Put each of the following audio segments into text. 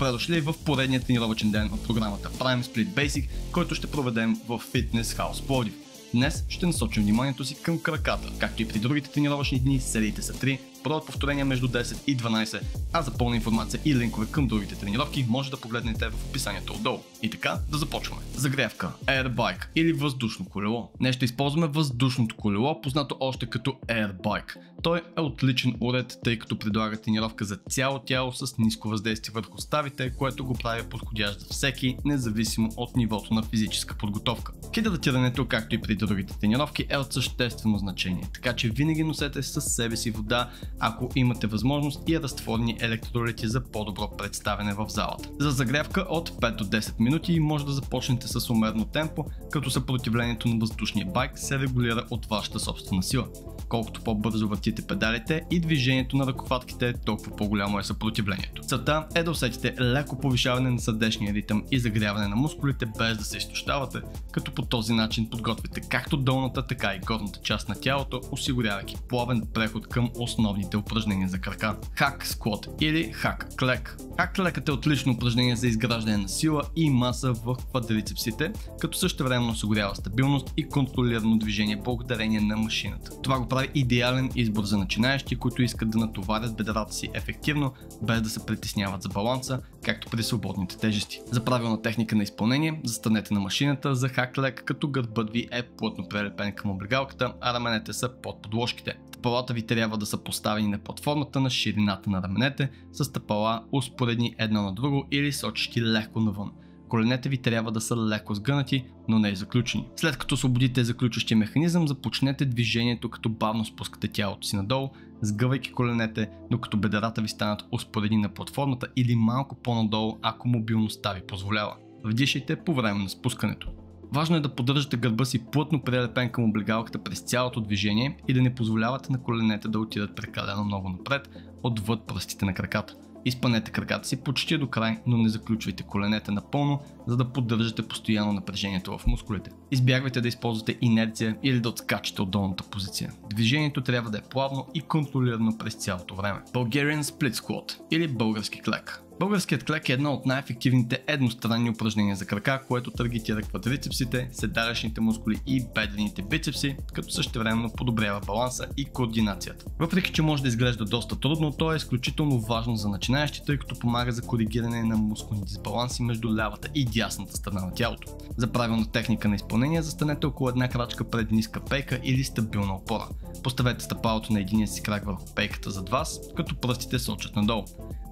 Добре дошли в поредния тренировъчен ден от програмата Prime Split Basic, който ще проведем в Fitness House Пловдив. Днес ще насочим вниманието си към краката. Както и при другите тренировъчни дни, сериите са 3, броят повторения между 10 и 12, а за пълна информация и линкове към другите тренировки може да погледнете в описанието отдолу. И така, да започваме. Загрявка, Airbike или въздушно колело. Днес ще използваме въздушното колело, познато още като Airbike. Той е отличен уред, тъй като предлага тренировка за цяло тяло с ниско въздействие върху ставите, което го прави подходящ за всеки, независимо от нивото на физическа подготовка. Хидратирането, както и при другите тренировки, е от съществено значение, така че винаги носете със себе си вода, ако имате възможност, и разтворени електролити за по-добро представяне в залата. За загрявка от 5 до 10 минути може да започнете с умерено темпо, като съпротивлението на въздушния байк се регулира от вашата собствена сила. Колкото по-бързо въртите педалите и движението на ръковатките, толкова по-голямо е съпротивлението. Целта е да усетите леко повишаване на сърдечния ритъм и загряване на мускулите, без да се изтощавате, като по този начин подготвите както долната, така и горната част на тялото, осигурявайки плавен преход към основните упражнения за крака. Хак сквот или хак клек. Хак клекът е отлично упражнение за изграждане на сила и маса в квадрицепсите, като същевременно осигурява стабилност и контролирано движение благодарение на машината. Това го прави идеален избор за начинаещи, които искат да натоварят бедрата си ефективно, без да се притесняват за баланса, както при свободните тежести. За правилна техника на изпълнение, застанете на машината за хак лек, като гърбът ви е плътно прилепен към облегалката, а раменете са под подложките. Стъпалата ви трябва да са поставени на платформата на ширината на раменете, с стъпала успоредни едно на друго или сочещи леко навън. Коленете ви трябва да са леко сгънати, но не и заключени. След като освободите заключващия механизъм, започнете движението, като бавно спускате тялото си надолу, сгъвайки коленете, докато бедрата ви станат успоредни на платформата или малко по-надолу, ако мобилността ви позволява. Вдишайте по време на спускането. Важно е да поддържате гърба си плътно прилепен към облегалката през цялото движение и да не позволявате на коленете да отидат прекалено много напред, отвъд пръстите на краката. Изпънете краката си почти до край, но не заключвайте коленете напълно, за да поддържате постоянно напрежението в мускулите. Избягвайте да използвате инерция или да отскачате от долната позиция. Движението трябва да е плавно и контролирано през цялото време. Bulgarian Split Squat или български клек. Българският клек е едно от най-ефективните едностранни упражнения за крака, което таргетира квадрицепсите, седалищните мускули и бедрените бицепси, като същевременно подобрява баланса и координацията. Въпреки че може да изглежда доста трудно, то е изключително важно за начинаещите, тъй като помага за коригиране на мускулни дисбаланси между лявата и дясната страна на тялото. За правилна техника на изпълнение застанете около една крачка пред ниска пейка или стабилна опора. Поставете стъпалото на единия си крак върху пейката зад вас, като пръстите сочат надолу.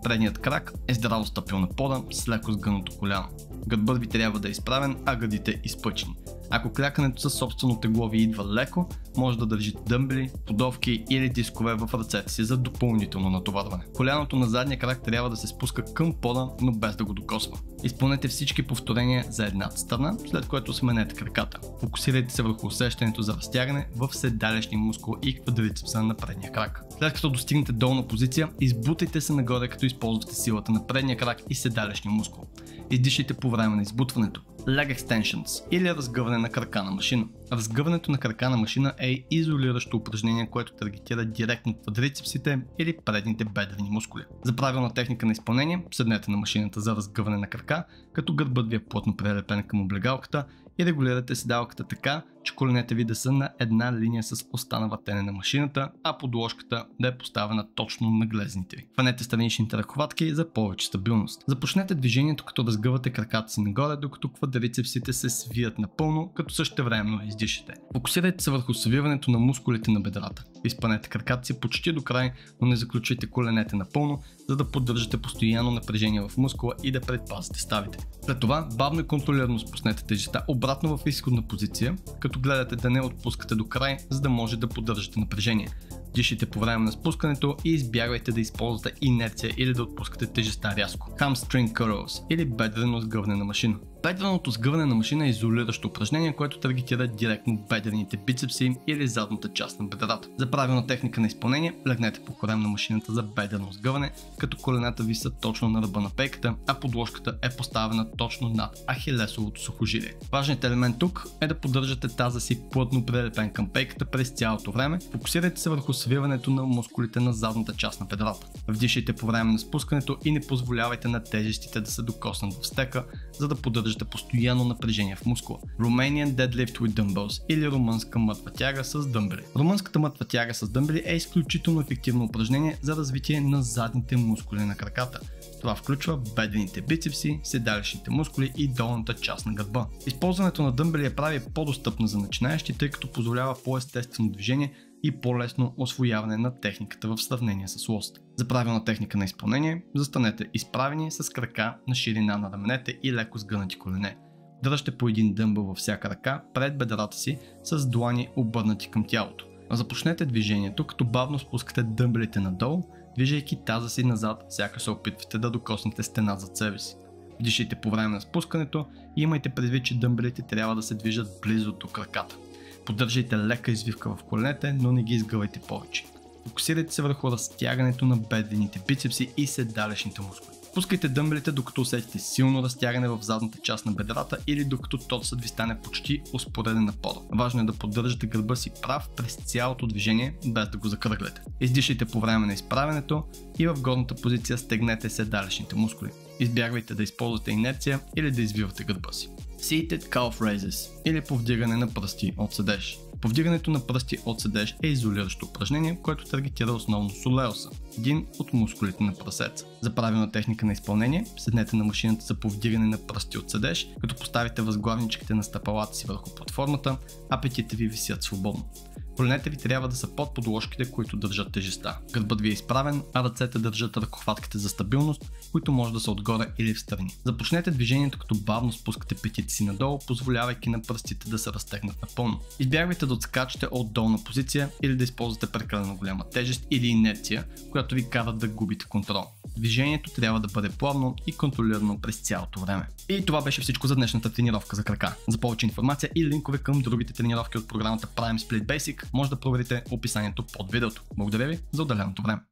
Предният крак е здраво стъпил на пода с леко сгънато коляно. Гърбът ви трябва да е изправен, а гърдите изпъчени. Ако клякането със собствено тегло ви идва леко, може да държите дъмбели, подовки или дискове в ръцете си за допълнително натоварване. Коляното на задния крак трябва да се спуска към пода, но без да го докосва. Изпълнете всички повторения за едната страна, след което сменете краката. Фокусирайте се върху усещането за разтягане в седалищния мускул и квадрицепса на предния крак. След като достигнете долна позиция, избутайте се нагоре, като използвате силата на предния крак и седалищния мускул. Издишайте по време на избутването. Leg Extensions или разгъване на крака на машина. Разгъването на крака на машина е изолиращо упражнение, което таргетира директно квадрицепсите или предните бедрени мускули. За правилна техника на изпълнение, седнете на машината за разгъване на крака, като гърбът ви е плътно прилепен към облегалката и регулирате седалката така, че коленете ви да са на една линия с оста на въртене на машината, а подложката да е поставена точно на глезните ви. Хванете страничните ръковатки за повече стабилност. Започнете движението, като разгъвате краката си нагоре, докато квадрицепсите се свият напълно, като същевременно издишате. Фокусирайте се върху свиването на мускулите на бедрата. Изпънете краката си почти до край, но не заключвайте коленете напълно, за да поддържате постоянно напрежение в мускула и да предпазите ставите. След това бавно и контролирано спуснете тежестта обратно в изходна позиция, като гледате да не отпускате до край, за да може да поддържате напрежение. Дишайте по време на спускането и избягвайте да използвате инерция или да отпускате тежестта рязко. Hamstring curls или бедрено сгъване на машина. Бедреното сгъване на машина е изолиращо упражнение, което таргетира директно бедрените бицепси или задната част на бедрата. За За правилна техника на изпълнение, легнете по корем на машината за бедрено сгъване, като колената ви са точно на ръба на пейката, а подложката е поставена точно над ахилесовото сухожилие. Важният елемент тук е да поддържате таза си плътно прилепен към пейката през цялото време. Фокусирайте се върху свиването на мускулите на задната част на бедрата. Вдишайте по време на спускането и не позволявайте на тежестите да се докоснат в стека, за да поддържате постоянно напрежение в мускула. Romanian Deadlift with Dumbbells или румънска мъртва тяга с дъмбели. Румънската мъртва тяга с дъмбели е изключително ефективно упражнение за развитие на задните мускули на краката. Това включва бедрените бицепси, седалищните мускули и долната част на гърба. Използването на дъмбели я прави по-достъпна за начинаещи, тъй като позволява по-естествено движение и по-лесно освояване на техниката в сравнение с лост. За правилна техника на изпълнение, застанете изправени с крака на ширина на раменете и леко сгънати колене. Дръжте по един дъмбъл във всяка ръка пред бедрата си с длани обърнати към тялото. Започнете движението, като бавно спускате дъмбелите надолу, движейки таза си назад, сякаш се опитвате да докоснете стена зад себе си. Дишайте по време на спускането и имайте предвид, че дъмбелите трябва да се движат близо до краката. Поддържайте лека извивка в коленете, но не ги изгъвайте повече. Фокусирайте се върху разтягането на бедрените бицепси и седалищните мускули. Пускайте дъмбелите, докато усетите силно разтягане в задната част на бедрата или докато торсът ви стане почти успореден на пода. Важно е да поддържате гърба си прав през цялото движение, без да го закръгляте. Издишайте по време на изправянето и в горната позиция стегнете седалищните мускули. Избягвайте да използвате инерция или да извивате гърба си. Seated Calf Raises или повдигане на пръсти от седеж. Повдигането на пръсти от седеж е изолиращо упражнение, което таргетира основно солеуса, един от мускулите на прасеца. За правилна техника на изпълнение, седнете на машината за повдигане на пръсти от седеж, като поставите възглавничките на стъпалата си върху платформата, а петите ви висят свободно. Коленете ви трябва да са под подложките, които държат тежестта. Гърбът ви е изправен, а ръцете държат ръкохватките за стабилност, които може да са отгоре или встрани. Започнете движението, като бавно спускате петите си надолу, позволявайки на пръстите да се разтегнат напълно. Избягвайте да отскачате от долна позиция или да използвате прекалено голяма тежест или инерция, която ви кара да губите контрол. Движението трябва да бъде плавно и контролирано през цялото време. И това беше всичко за днешната тренировка за крака. За повече информация и линкове към другите тренировки от програмата Prime Split Basic, може да проверите описанието под видеото. Благодаря ви за отделеното време.